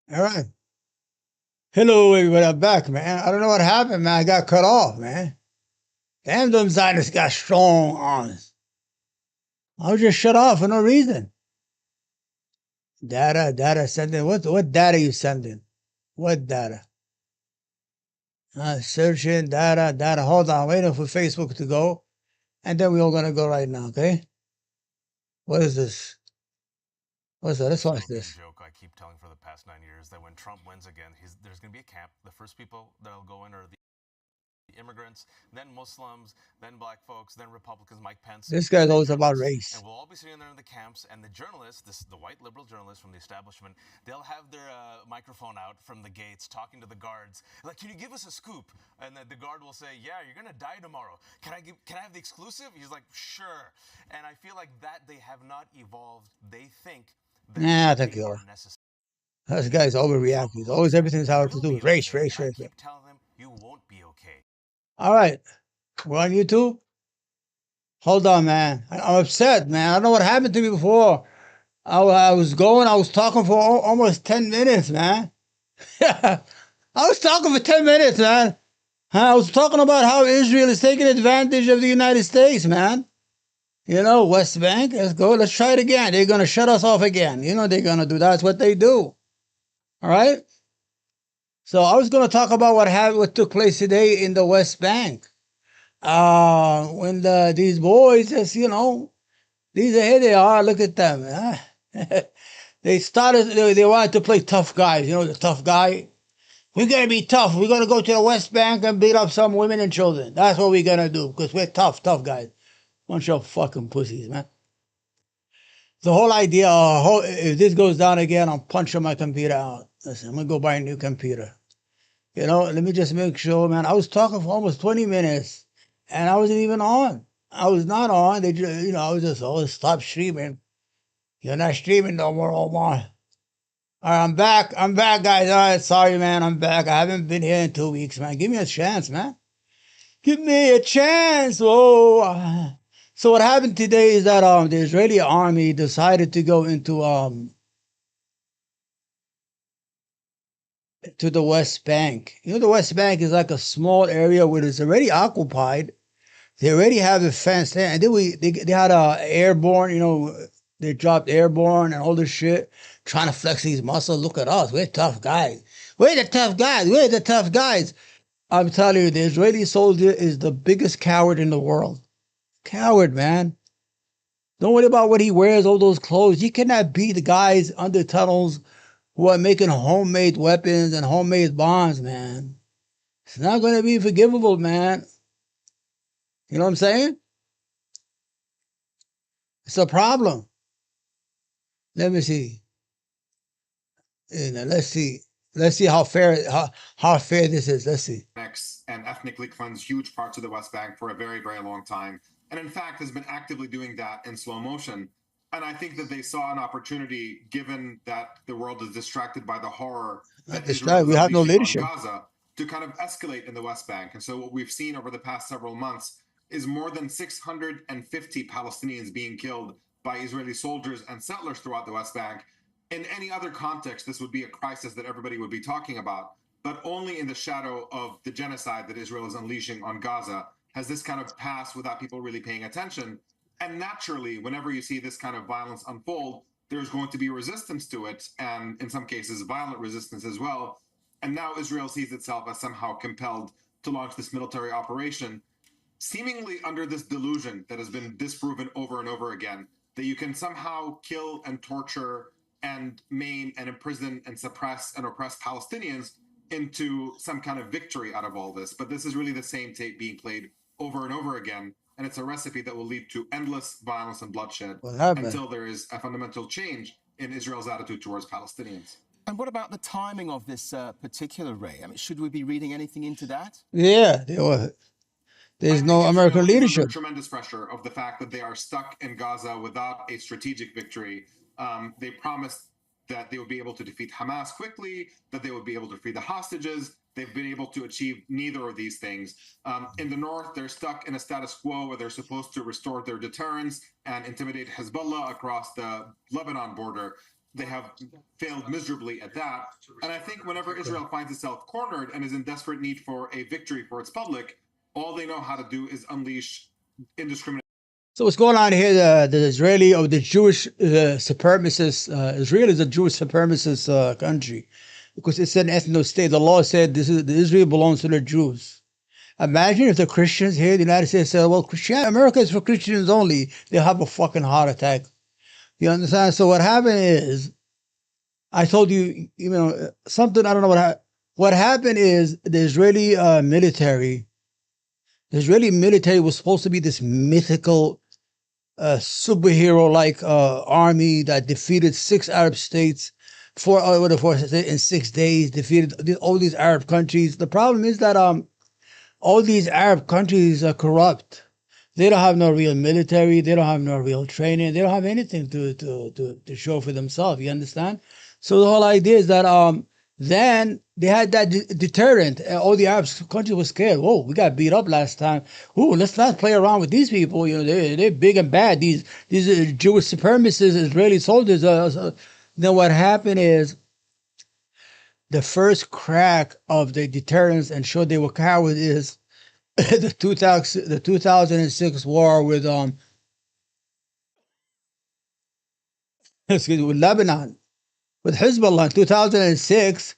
All right. Hello, everybody. I'm back, man. I don't know what happened, man. I got cut off, man. Damn, them Zionists got strong arms. I was just shut off for no reason. Data sending. What data you sending? What data? Searching data. Hold on, waiting for Facebook to go, and then we're all gonna go right now. Okay? What is this? What's that? Let's watch Unspoken this. joke I keep telling for the past 9 years that when Trump wins again, there's going to be a camp. The first people that'll go in are the immigrants, then Muslims, then black folks, then Republicans, Mike Pence, This and guy's then always about journalists. And race. we'll all be sitting there in the camps, and the journalists, the white liberal journalists from the establishment, they'll have their microphone out from the gates talking to the guards, like, can you give us a scoop? And the guard will say, yeah, you're going to die tomorrow. Can I have the exclusive? He's like, sure. And I feel like that they have not evolved. They think that Nah, thank they you. are necessary. This guy's Trump overreacting. He's always looks like everything's he how to will do be with race, okay, race, and I race. keep telling him, you won't be okay. All right, we're on YouTube. Hold on, man. I'm upset, man. I don't know what happened to me before. I was talking for almost 10 minutes, man. I was talking for 10 minutes, man. I was talking about how Israel is taking advantage of the United States, man. You know, West Bank, let's go. Let's try it again. They're going to shut us off again. You know, they're going to do that's what they do. All right. So I was going to talk about what took place today in the West Bank. When these boys just, here they are. Look at them. Huh? They wanted to play tough guys. You know, the tough guy. We're going to be tough. We're going to go to the West Bank and beat up some women and children. That's what we're going to do because we're tough guys. Bunch of fucking pussies, man. The whole idea, if this goes down again, I'm punching my computer out. Listen, I'm going to go buy a new computer. Let me just make sure, man. I was talking for almost 20 minutes and I wasn't even on. I was not on. They just, I was just, oh, stop streaming. You're not streaming no more, Omar. All right, I'm back. I'm back, guys. All right, sorry, man. I'm back. I haven't been here in 2 weeks, man. Give me a chance, man. Give me a chance. Oh. So what happened today is that the Israeli army decided to go into to the West Bank. You know, the West Bank is like a small area where it's already occupied. They already have it fenced in, and then they had a airborne. They dropped airborne and all this shit, trying to flex these muscles. Look at us, we're tough guys. We're the tough guys. We're the tough guys. I'm telling you, the Israeli soldier is the biggest coward in the world. Coward, man. Don't worry about what he wears, all those clothes. You cannot beat the guys under tunnels who are making homemade weapons and homemade bombs, man. It's not going to be forgivable, man. You know what I'm saying? It's a problem. Let me see. Let's see. Let's see how fair this is. Let's see. And ethnically cleanse huge parts of the West Bank for a very, very long time. And in fact, has been actively doing that in slow motion. And I think that they saw an opportunity, given that the world is distracted by the horror Not that this Israel guy. is We have no unleashing on leadership. Gaza, to kind of escalate in the West Bank. And so, what we've seen over the past several months is more than 650 Palestinians being killed by Israeli soldiers and settlers throughout the West Bank. In any other context, this would be a crisis that everybody would be talking about, but only in the shadow of the genocide that Israel is unleashing on Gaza has this kind of passed without people really paying attention. And naturally, whenever you see this kind of violence unfold, there's going to be resistance to it, and in some cases, violent resistance as well. And now Israel sees itself as somehow compelled to launch this military operation, seemingly under this delusion that has been disproven over and over again, that you can somehow kill and torture and maim and imprison and suppress and oppress Palestinians into some kind of victory out of all this. But this is really the same tape being played over and over again. And it's a recipe that will lead to endless violence and bloodshed What happened? until there is a fundamental change in Israel's attitude towards Palestinians. And what about the timing of this particular raid? I mean, should we be reading anything into that? Yeah, I there's think no American Israel is under leadership. tremendous pressure of the fact that they are stuck in Gaza without a strategic victory. They promised that they would be able to defeat Hamas quickly, that they would be able to free the hostages. They've been able to achieve neither of these things. In the north, they're stuck in a status quo where they're supposed to restore their deterrence and intimidate Hezbollah across the Lebanon border. they have failed miserably at that. And I think whenever Israel finds itself cornered and is in desperate need for a victory for its public, all they know how to do is unleash indiscriminate. So what's going on here? The Israeli or the Jewish supremacist Israel is a Jewish supremacist country because it's an ethno state. The law said this is Israel belongs to the Jews. Imagine if the Christians here in the United States said, "Well, Christianity, America is for Christians only." They'll have a fucking heart attack. You understand? So what happened is, I told you, you know, something. I don't know what happened is the Israeli military. The Israeli military was supposed to be this mythical superhero-like army that defeated 6 Arab states, in 6 days, defeated all these Arab countries. The problem is that all these Arab countries are corrupt. They don't have no real military. They don't have no real training. They don't have anything to show for themselves. You understand? So the whole idea is that then they had that deterrent. All the Arab countries were scared. Whoa, we got beat up last time. Ooh, let's not play around with these people. You know, they're big and bad. These Jewish supremacists, Israeli soldiers. Then what happened is the first crack of the deterrence and showed they were cowards is the 2006 war with excuse me, with Lebanon, with Hezbollah in 2006.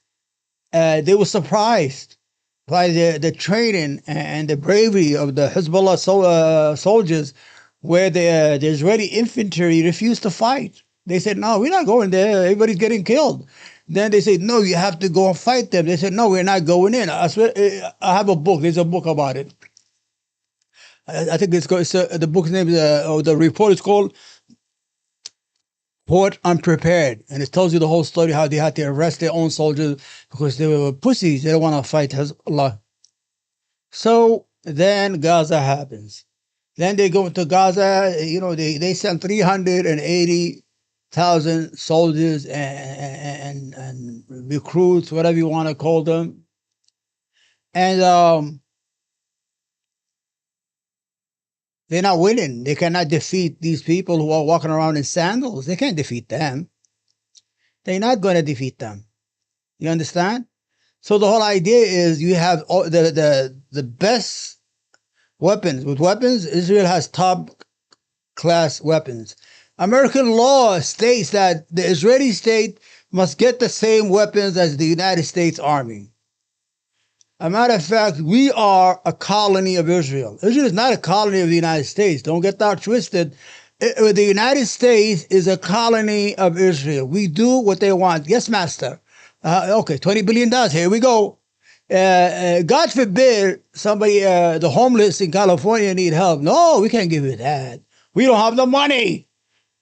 They were surprised by the training and the bravery of the Hezbollah soldiers, where the Israeli infantry refused to fight. They said, "No, we're not going there. Everybody's getting killed." Then they said, "No, you have to go and fight them." They said, "No, we're not going in." I swear, I have a book. There's a book about it. I think the book's name is, or the report is called "Port Unprepared," and it tells you the whole story how they had to arrest their own soldiers because they were pussies. They don't want to fight Hezbollah. So then Gaza happens. Then they go into Gaza. You know, they sent 380,000 soldiers and recruits, whatever you want to call them, and they're not winning. They cannot defeat these people who are walking around in sandals. They can't defeat them. They're not going to defeat them. You understand? So the whole idea is you have the best weapons. With weapons, Israel has top class weapons. American law states that the Israeli state must get the same weapons as the United States Army. As a matter of fact, we are a colony of Israel. Israel is not a colony of the United States. Don't get that twisted. The United States is a colony of Israel. We do what they want. Yes, master. Okay, $20 billion. Here we go. God forbid somebody, the homeless in California need help. No, we can't give you that. We don't have the money.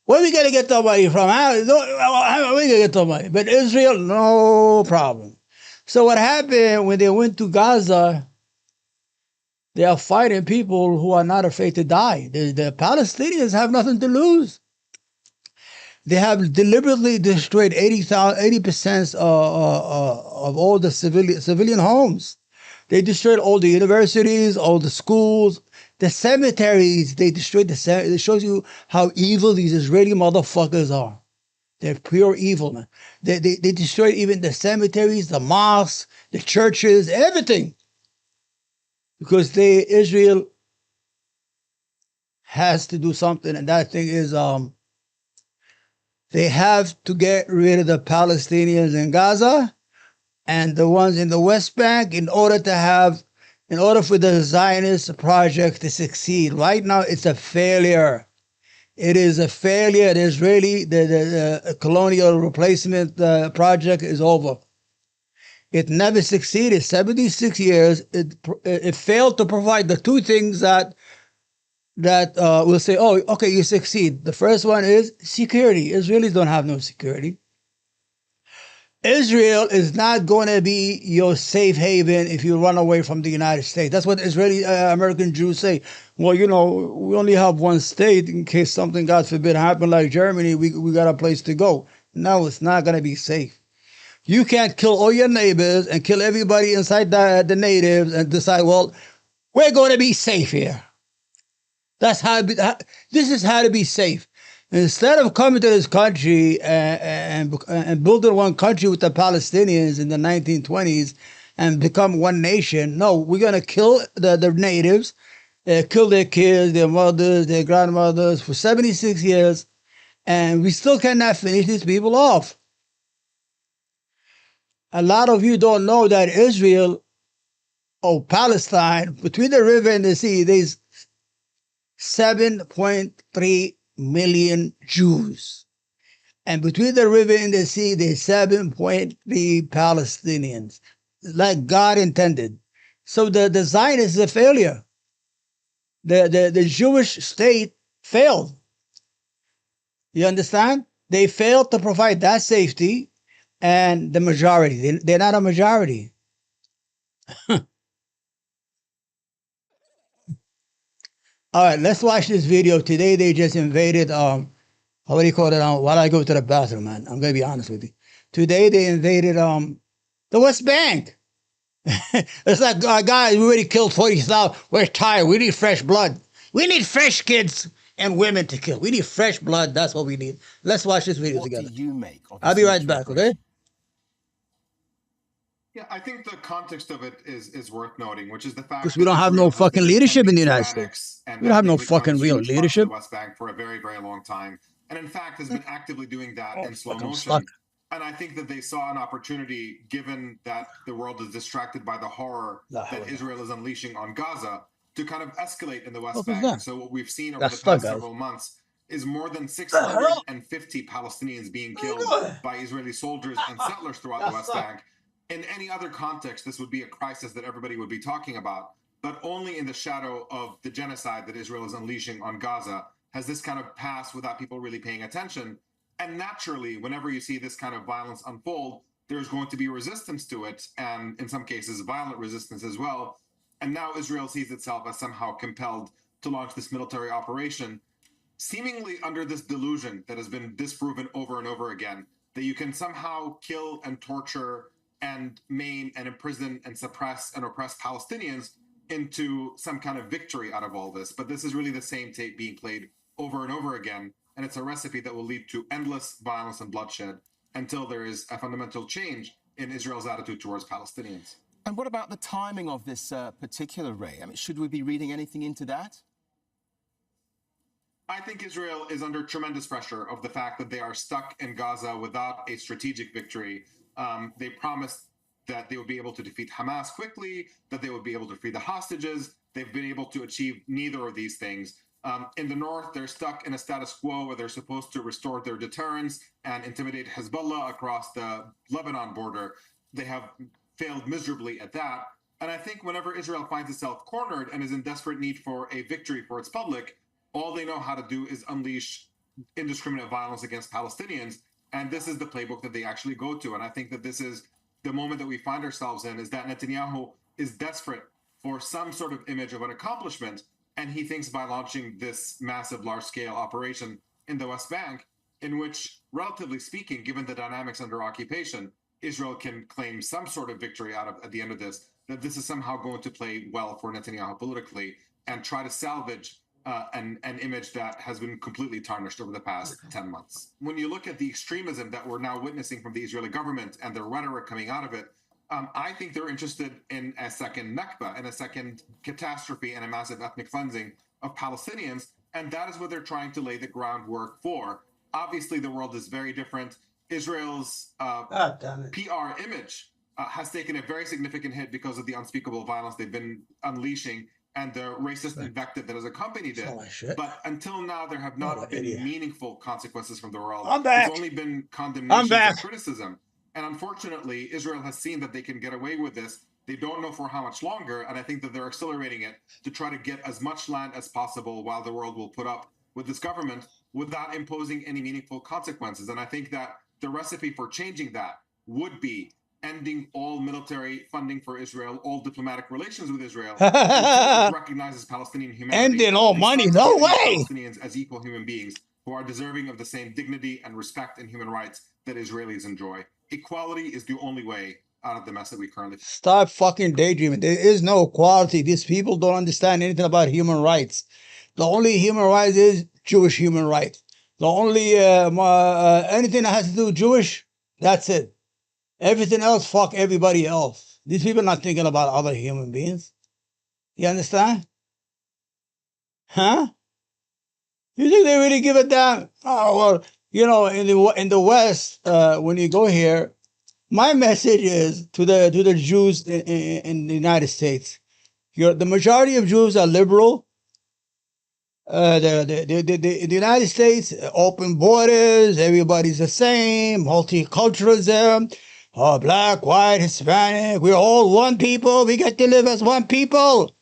Where are we going to get the money from? How are we going to get the money? But Israel, no problem. So what happened when they went to Gaza, they are fighting people who are not afraid to die. The Palestinians have nothing to lose. They have deliberately destroyed 80% of all the civilian homes. They destroyed all the universities, all the schools, the cemeteries. They destroyed the cemeteries. It shows you how evil these Israeli motherfuckers are. They're pure evil, man. They destroyed even the cemeteries, the mosques, the churches, everything. Because Israel has to do something, and that thing is they have to get rid of the Palestinians in Gaza and the ones in the West Bank in order for the Zionist project to succeed. Right now, it's a failure. It is a failure. The Israeli, the colonial replacement project is over. It never succeeded. 76 years, it failed to provide the two things that will say, oh, okay, you succeed. The first one is security. Israelis don't have no security. Israel is not going to be your safe haven if you run away from the United States. That's what Israeli American Jews say. Well, you know, we only have one state in case something, God forbid, happened like Germany. We got a place to go. No, it's not going to be safe. You can't kill all your neighbors and kill everybody inside the natives and decide, well, we're going to be safe here. This is how to be safe. Instead of coming to this country and building one country with the Palestinians in the 1920s and become one nation, no, we're going to kill the natives, kill their kids, their mothers, their grandmothers for 76 years, and we still cannot finish these people off. A lot of you don't know that Israel or Palestine, between the river and the sea, there's 7.3 million Jews. And between the river and the sea, there's 7.3 Palestinians, like God intended. So the Zionist is a failure. The Jewish state failed. You understand? They failed to provide that safety and the majority. They're not a majority. All right, let's watch this video. Today they just invaded what do you call it? While I go to the bathroom, man. I'm gonna be honest with you. Today they invaded the West Bank. It's like guys, we already killed 40,000. We're tired. We need fresh blood. We need fresh kids and women to kill. We need fresh blood. That's what we need. Let's watch this video What together. do you make of I'll this be right military back, okay? operation? Yeah, I think the context of it is worth noting, which is the fact Because we that don't have Israel no has fucking been leadership in the attempting to United States. annex and We don't have no ethnically fucking cleanse real huge parts of leadership. the West Bank for a very, very long time, and in fact has been actively doing that Oh, in slow fuck, I'm stuck. motion. And I think that they saw an opportunity, given that the world is distracted by the horror that Israel is unleashing on Gaza, to kind of escalate in the West What was Bank. that? And so what we've seen over Got the stuck, past guys. several months is more than The hell? 650 Palestinians being What are you killed doing? by Israeli soldiers and settlers throughout Got the West stuck. Bank. In any other context, this would be a crisis that everybody would be talking about, but only in the shadow of the genocide that Israel is unleashing on Gaza has this kind of passed without people really paying attention. And naturally, whenever you see this kind of violence unfold, there's going to be resistance to it, and in some cases, violent resistance as well. And now Israel sees itself as somehow compelled to launch this military operation, seemingly under this delusion that has been disproven over and over again, that you can somehow kill and torture and maim and imprison and suppress and oppress Palestinians into some kind of victory out of all this. But this is really the same tape being played over and over again. And it's a recipe that will lead to endless violence and bloodshed until there is a fundamental change in Israel's attitude towards Palestinians. And what about the timing of this particular raid? I mean, should we be reading anything into that? I think Israel is under tremendous pressure of the fact that they are stuck in Gaza without a strategic victory. They promised that they would be able to defeat Hamas quickly, that they would be able to free the hostages. They've been able to achieve neither of these things. In the north, they're stuck in a status quo where they're supposed to restore their deterrence and intimidate Hezbollah across the Lebanon border. They have failed miserably at that. And I think whenever Israel finds itself cornered and is in desperate need for a victory for its public, all they know how to do is unleash indiscriminate violence against Palestinians. And this is the playbook that they actually go to. And I think that this is the moment that we find ourselves in, is that Netanyahu is desperate for some sort of image of an accomplishment. And he thinks by launching this massive, large-scale operation in the West Bank, in which, relatively speaking, given the dynamics under occupation, Israel can claim some sort of victory out of at the end of this, that this is somehow going to play well for Netanyahu politically and try to salvage an image that has been completely tarnished over the past 10 months. When you look at the extremism that we're now witnessing from the Israeli government and the rhetoric coming out of it, I think they're interested in a second Nakba, and a second catastrophe and a massive ethnic cleansing of Palestinians, and that is what they're trying to lay the groundwork for. Obviously, the world is very different. Israel's PR image has taken a very significant hit because of the unspeakable violence they've been unleashing and the racist invective that has accompanied it. But until now, there have not been meaningful consequences from the world. It's only been condemnations and criticism. And unfortunately, Israel has seen that they can get away with this. They don't know for how much longer, and I think that they're accelerating it to try to get as much land as possible while the world will put up with this government without imposing any meaningful consequences. And I think that the recipe for changing that would be ending all military funding for Israel, all diplomatic relations with Israel, until it recognizes Palestinian humanity. Ending all money? No way! Palestinians as equal human beings who are deserving of the same dignity and respect and human rights that Israelis enjoy. Equality is the only way out of the mess that we currently. Stop fucking daydreaming. There is no equality. These people don't understand anything about human rights. The only human rights is Jewish human rights. The only anything that has to do with Jewish, that's it. Everything else, fuck everybody else. These people are not thinking about other human beings. You understand? Huh? You think they really give a damn? Oh well, in the West, when you go here, my message is to the Jews in the United States. The majority of Jews are liberal. The United States, open borders, everybody's the same, multiculturalism, black, white, Hispanic, we're all one people, we get to live as one people.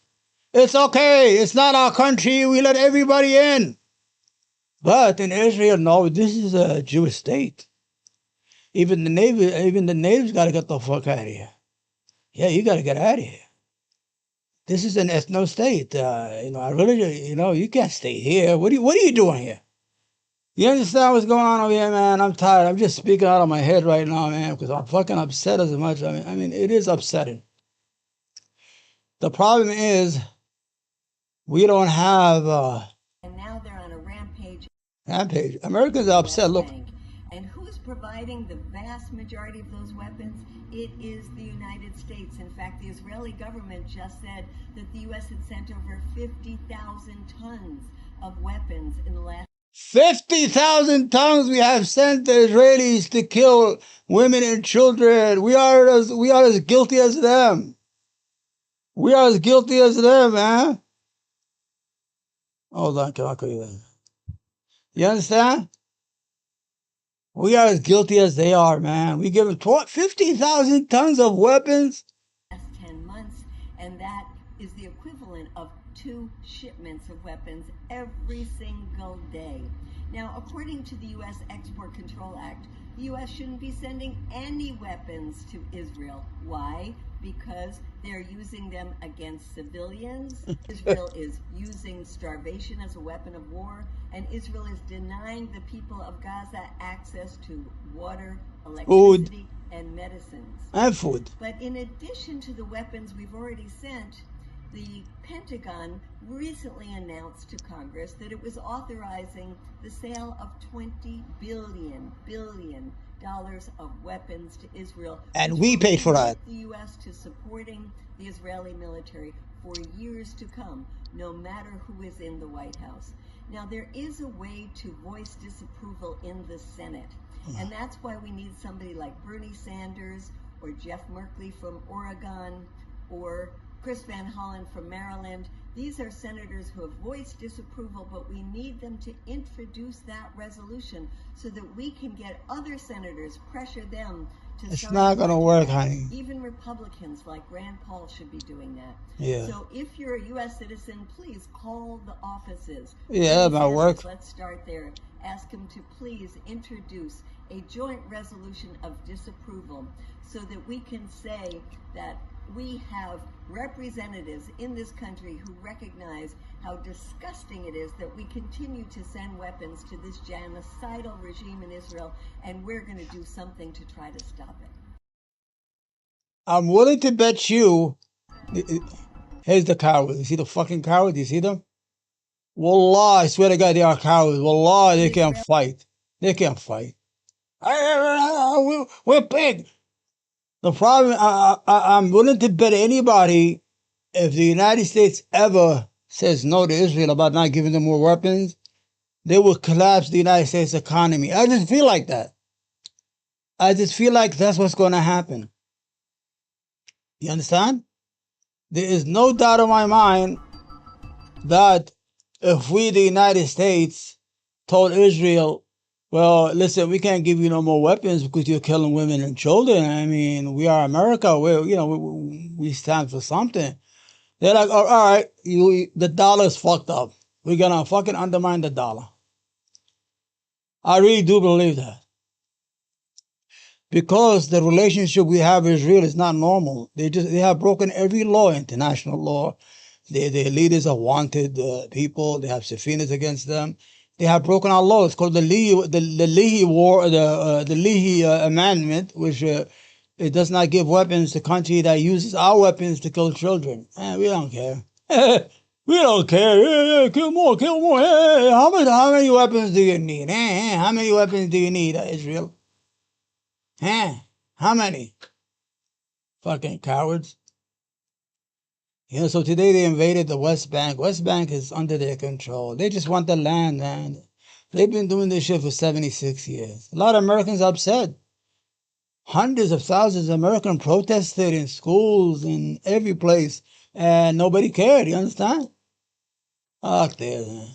It's okay, it's not our country, we let everybody in. But in Israel, no, this is a Jewish state. Even the natives got to get the fuck out of here. Yeah, you got to get out of here. This is an ethno state. I really, you can't stay here. What are you doing here? You understand what's going on over here, man? I'm tired. I'm just speaking out of my head right now, man, because I'm fucking upset as much. I mean, it is upsetting. The problem is we don't have. And now they're on a rampage. Rampage. Americans are upset. Look. And who's providing the vast majority of those weapons? It is the United States. In fact, the Israeli government just said that the U.S. had sent over 50,000 tons of weapons in the last 50,000 tons we have sent the Israelis to kill women and children. We are as guilty as them. We are as guilty as them, man. Hold on, can I call you that? You understand? We are as guilty as they are, man. We give them 50,000 tons of weapons. Last 10 months, and that is the equivalent of 2 shipments of weapons every single day. Now, according to the U.S. Export Control Act, the U.S. shouldn't be sending any weapons to Israel. Why? Because they're using them against civilians. Israel is using starvation as a weapon of war, and Israel is denying the people of Gaza access to water, electricity, and medicines. And food. But in addition to the weapons we've already sent, the Pentagon recently announced to Congress that it was authorizing the sale of $20 billion of weapons to Israel. And we paid for that. The U.S. to supporting the Israeli military for years to come, no matter who is in the White House. Now, there is a way to voice disapproval in the Senate, and that's why we need somebody like Bernie Sanders or Jeff Merkley from Oregon or Chris Van Hollen from Maryland. These are senators who have voiced disapproval, but we need them to introduce that resolution so that we can get other senators, pressure them to. It's not going to work, honey. Even Republicans like Rand Paul should be doing that. Yeah. So if you're a U.S. citizen, please call the offices. Yeah, that might work. Let's start there. Ask them to please introduce a joint resolution of disapproval so that we can say that we have representatives in this country who recognize how disgusting it is that we continue to send weapons to this genocidal regime in Israel, and we're going to do something to try to stop it. I'm willing to bet you. Here's the cowards. You see the fucking cowards? You see them? Wallah, I swear to God, they are cowards. Wallah, they can't fight. They can't fight. We're big. The problem, I'm willing to bet anybody, if the United States ever says no to Israel about not giving them more weapons, they will collapse the United States economy. I just feel like that. I just feel like that's what's going to happen. You understand? There is no doubt in my mind that if we, the United States, told Israel, well, listen, we can't give you no more weapons because you're killing women and children. I mean, we are America. We stand for something. They're like, all right, the dollar's fucked up. We're going to fucking undermine the dollar. I really do believe that. Because the relationship we have with Israel is not normal. They have broken every law, international law. Their leaders are wanted people. They have subpoenas against them. They have broken our law. It's called the Leahy War, the Leahy Amendment, which it does not give weapons to country that uses our weapons to kill children. We don't care. We don't care. Yeah, kill more, kill more. Hey, how many weapons do you need? How many weapons do you need, Israel? How many? Fucking cowards. So today they invaded the West Bank. West Bank is under their control. They just want the land, man. They've been doing this shit for 76 years. A lot of Americans upset. Hundreds of thousands of Americans protested in schools, in every place, and nobody cared, you understand? Fuck this, man.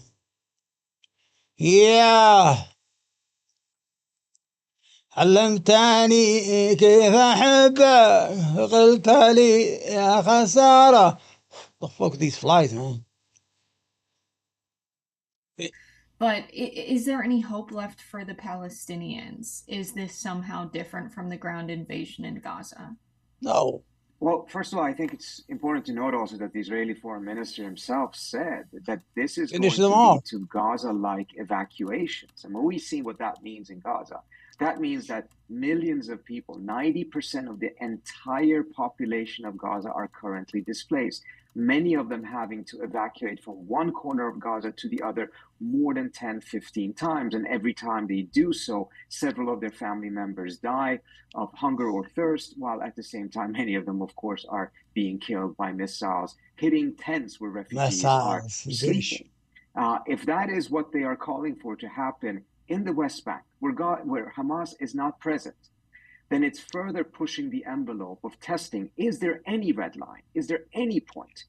Yeah. علمتني كيف أحبك قلت لي يا خسارة. The fuck these flies, man. But is there any hope left for the Palestinians? Is this somehow different from the ground invasion in Gaza? No. Well, first of all, I think it's important to note also that the Israeli foreign minister himself said that this is Finish going them to off. lead to Gaza-like evacuations. And we see what that means in Gaza. That means that millions of people, 90% of the entire population of Gaza, are currently displaced. Many of them having to evacuate from one corner of Gaza to the other more than 10, 15 times. And every time they do so, several of their family members die of hunger or thirst, while at the same time, many of them, of course, are being killed by missiles, hitting tents where refugees are sleeping. If that is what they are calling for to happen in the West Bank, where Hamas is not present, then it's further pushing the envelope of testing. Is there any red line? Is there any point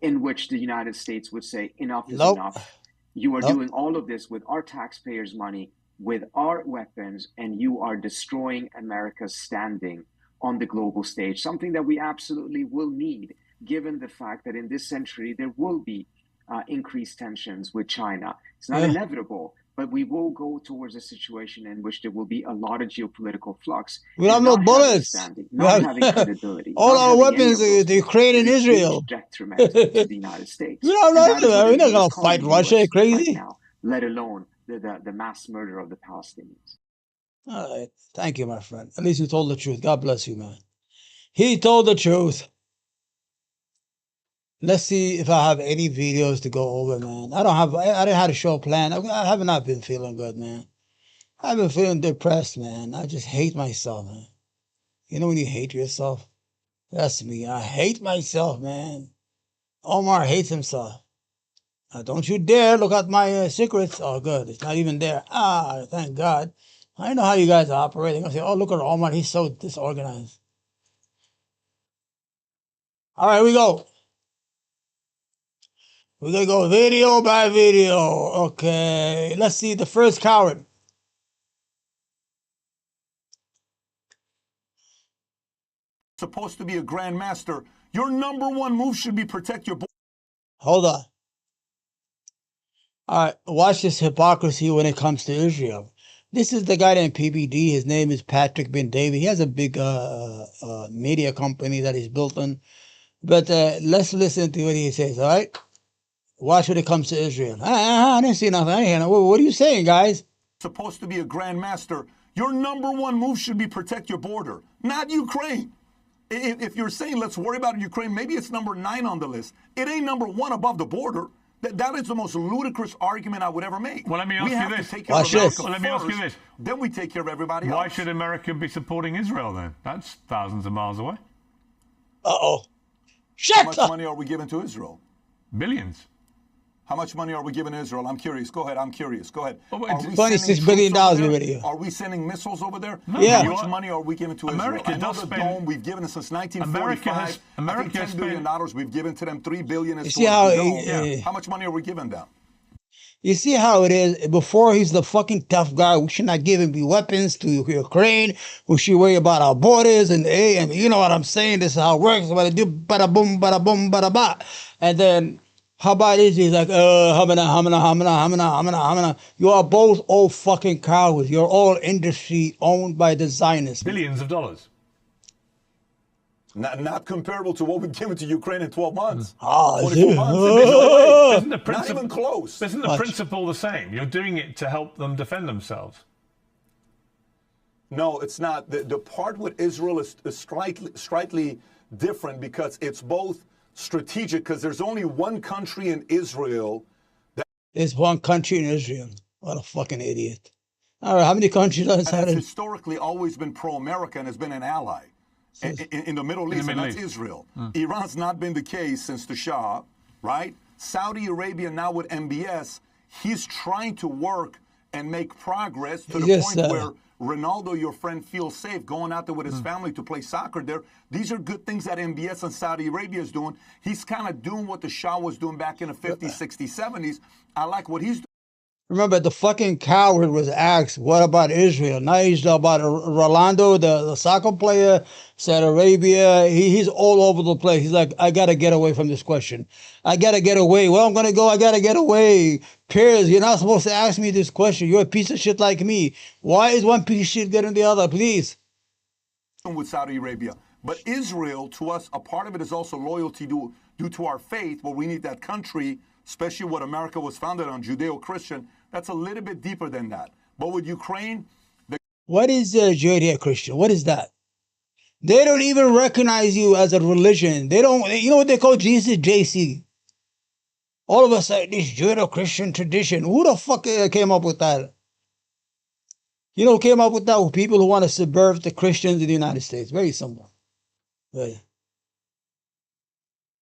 in which the United States would say, enough is enough? You are doing all of this with our taxpayers' money, with our weapons, and you are destroying America's standing on the global stage, something that we absolutely will need, given the fact that in this century there will be increased tensions with China. It's not inevitable, but we will go towards a situation in which there will be a lot of geopolitical flux. We have no bullets. Not having credibility. All our weapons, the Ukraine and Israel. Detriment to the United States. We're not going to fight Russia, crazy. Right now, let alone the mass murder of the Palestinians. All right. Thank you, my friend. At least you told the truth. God bless you, man. He told the truth. Let's see if I have any videos to go over, man. I didn't have a show planned. I have not been feeling good, man. I've been feeling depressed, man. I just hate myself, man. You know when you hate yourself? That's me. I hate myself, man. Omar hates himself. Now, don't you dare look at my secrets. Oh, good. It's not even there. Thank God. I know how you guys are operating. I say, oh, look at Omar. He's so disorganized. All right, we go. We're going to go video by video. Okay. Let's see the first coward. Supposed to be a grandmaster. Your number one move should be protect your... Hold on. All right. Watch this hypocrisy when it comes to Israel. This is the guy named PBD. His name is Patrick Ben David. He has a big media company that he's built on. But let's listen to what he says, all right? Watch when it comes to Israel. I didn't see nothing. I didn't hear nothing. What are you saying, guys? Supposed to be a grandmaster. Your number one move should be protect your border, not Ukraine. If you're saying let's worry about Ukraine, maybe it's number 9 on the list. It ain't number 1 above the border. That is the most ludicrous argument I would ever make. Well, let me ask you this. Watch this. Well, let me ask you this. Then we take care of everybody else. Why should America be supporting Israel then? That's thousands of miles away. Uh-oh. How much money are we giving to Israel? Billions. How much money are we giving Israel? I'm curious. Go ahead. I'm curious. Go ahead. $26 billion already. Are we sending missiles over there? No, yeah. How much money are we giving to Israel? I know the dome we've given it since 1945. America $10 billion. We've given to them $3 billion. You see how how much money are we giving them? You see how it is. Before he's the fucking tough guy. We should not give him weapons to Ukraine. We should worry about our borders and you know what I'm saying. This is how it works. What I do, bada boom, bada boom, bada ba. And then how about this? He's like, hamana. You are both all fucking cowards. You're all industry owned by the Zionists. Billions of dollars. Not comparable to what we've given to Ukraine in 12 months. 24 months. Isn't the Not even close. Isn't the principle the same? You're doing it to help them defend themselves. No, it's not. The part with Israel is slightly different because it's both strategic because there's only one country in Israel. There's one country in Israel. What a fucking idiot. All right, how many countries are That inside has it? historically always been pro-America and has been an ally in the Middle East, and that's Israel. Iran's not been the case since the Shah, right? Saudi Arabia now with MBS, he's trying to work and make progress to the point where Ronaldo, your friend, feels safe going out there with his family to play soccer there. These are good things that MBS and Saudi Arabia is doing. He's kind of doing what the Shah was doing back in the 50s, 60s, 70s. I like what he's doing. Remember, the fucking coward was asked, what about Israel? Now he's about Rolando, the soccer player, Saudi Arabia. He's all over the place. He's like, I got to get away from this question. I got to get away. Where I'm going to go, I got to get away. Piers, you're not supposed to ask me this question. You're a piece of shit like me. Why is one piece of shit getting the other? Please. With Saudi Arabia. But Israel, to us, a part of it is also loyalty due to our faith, where we need that country, especially what America was founded on, Judeo-Christian. That's a little bit deeper than that. But with Ukraine... What is Judeo-Christian? What is that? They don't even recognize you as a religion. They don't... You know what they call Jesus? JC. All of a sudden, this Judeo-Christian tradition. Who the fuck came up with that? You know who came up with that? People who want to subvert the Christians in the United States. Very simple. Right.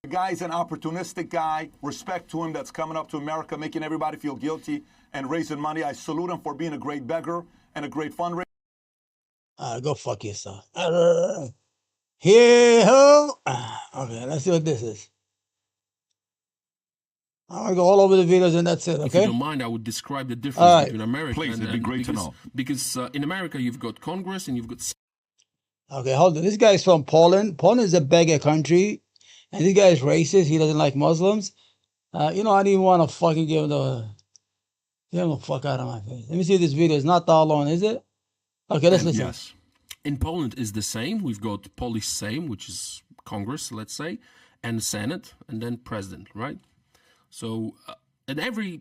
The guy's an opportunistic guy. Respect to him that's coming up to America, making everybody feel guilty and raising money. I salute him for being a great beggar and a great fundraiser. Go fuck yourself. Here, ho. Okay, let's see what this is. I'm going to go all over the videos and that's it, okay? If you don't mind, I would describe the difference between America Please, it'd be great to know. Because in America, you've got Congress and you've got... Okay, hold on. This guy's from Poland. Poland is a beggar country. And this guy is racist. He doesn't like Muslims. You know, I didn't even want to fucking give him the... Get him the fuck out of my face. Let me see if this video is not that long, is it? Okay, let's listen. Yes. In Poland is the same. We've got Polish Sejm, which is Congress, let's say, and Senate, and then President, right? So, and every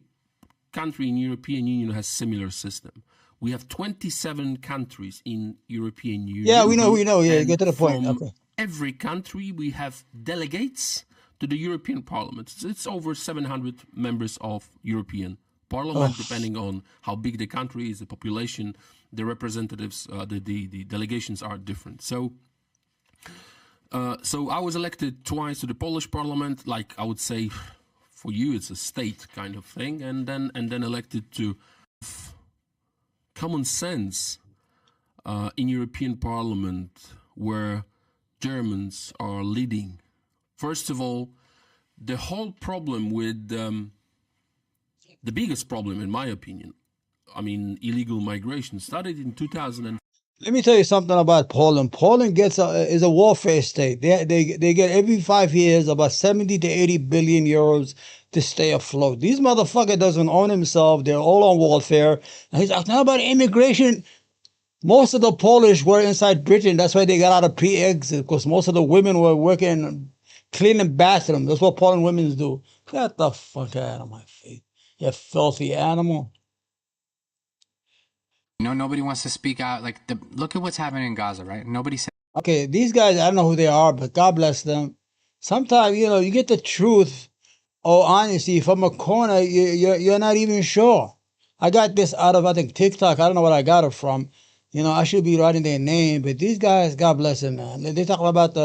country in European Union has similar system. We have 27 countries in European Union. Yeah, we know. Yeah, get to the point. Okay. Every country, we have delegates to the European Parliament. It's over 700 members of European Parliament, depending on how big the country is, the population, the representatives, the delegations are different. So, so I was elected twice to the Polish Parliament. Like I would say, for you, it's a state kind of thing, and then elected to common sense in European Parliament, where Germans are leading. First of all, the whole problem with the biggest problem, in my opinion, I mean, illegal migration started in 2000. Let me tell you something about Poland. Poland is a welfare state. They get every 5 years about 70 to 80 billion euros to stay afloat. These motherfucker doesn't own himself. They're all on welfare. And he's talking about immigration. Most of the Polish were inside Britain. That's why they got out of pre-exit, because most of the women were working cleaning bathrooms. That's what Poland women do. Get the fuck out of my face, you filthy animal. You know, nobody wants to speak out. Like, look at what's happening in Gaza, right? Nobody said. Okay, these guys, I don't know who they are, but God bless them. Sometimes, you know, you get the truth or honesty from a corner, you're not even sure. I got this out of, I think, TikTok. I don't know what I got it from. You know, I should be writing their name, but these guys, God bless them, man. They talk about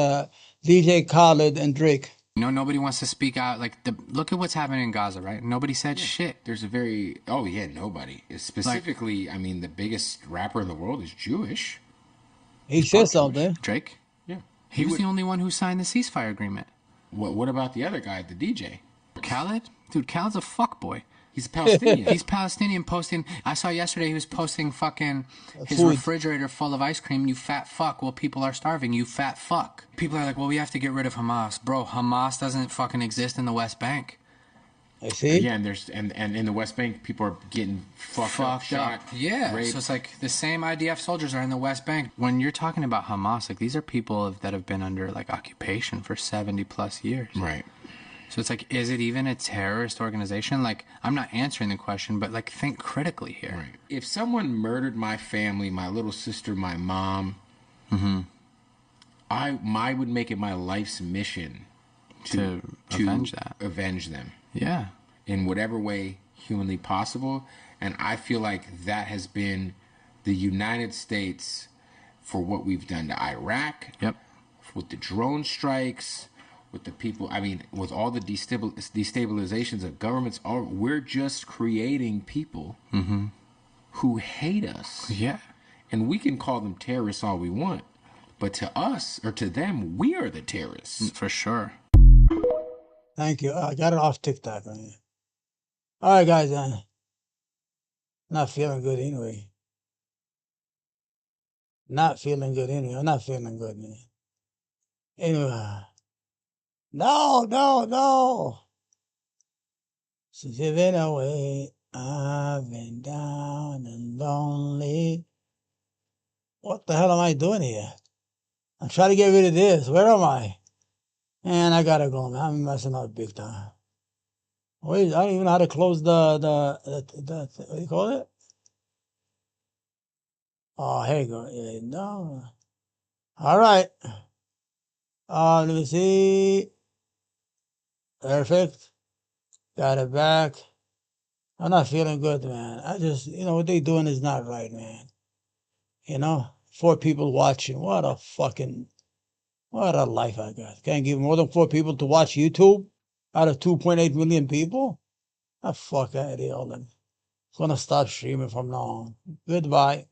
DJ Khaled and Drake. You know, nobody wants to speak out. Like, look at what's happening in Gaza, right? Nobody said shit. There's a very... Oh, yeah, nobody. Specifically, like, I mean, the biggest rapper in the world is Jewish. He said something. Drake? Yeah. He was the only one who signed the ceasefire agreement. What about the other guy, the DJ? Khaled? Dude, Khaled's a fuckboy. He's Palestinian. He's Palestinian posting... I saw yesterday he was posting fucking his refrigerator full of ice cream. You fat fuck. Well, people are starving. You fat fuck. People are like, well, we have to get rid of Hamas. Bro, Hamas doesn't fucking exist in the West Bank. I see. Yeah, and there's and in the West Bank, people are getting fucked up, shot, yeah, raped. So it's like the same IDF soldiers are in the West Bank. When you're talking about Hamas, like these are people that have been under like occupation for 70 plus years. Right. So it's like, is it even a terrorist organization? Like, I'm not answering the question, but like, think critically here. Right. If someone murdered my family, my little sister, my mom, I would make it my life's mission to avenge that. Avenge them. Yeah. In whatever way humanly possible. And I feel like that has been the United States for what we've done to Iraq. Yep. With the drone strikes, with the people, I mean, with all the destabilizations of governments, we're just creating people who hate us. Yeah. And we can call them terrorists all we want. But to us, or to them, we are the terrorists. For sure. Thank you. I got it off TikTok. Man. All right, guys. Not feeling good anyway. Not feeling good anyway. I'm not feeling good, man. Anyway. No. Since you've been away, I've been down and lonely. What the hell am I doing here? I'm trying to get rid of this. Where am I? Man, I gotta go, man. I'm messing up big time. Wait, I don't even know how to close the what do you call it? Oh, here you go. Yeah, no. All right. Let me see. Perfect. Got it back. I'm not feeling good, man. I just, what they doing is not right, man. 4 people watching. What a life I got. Can't give more than 4 people to watch YouTube out of 2.8 million people? Ah, fuck out of here. I'm gonna stop streaming from now on. Goodbye.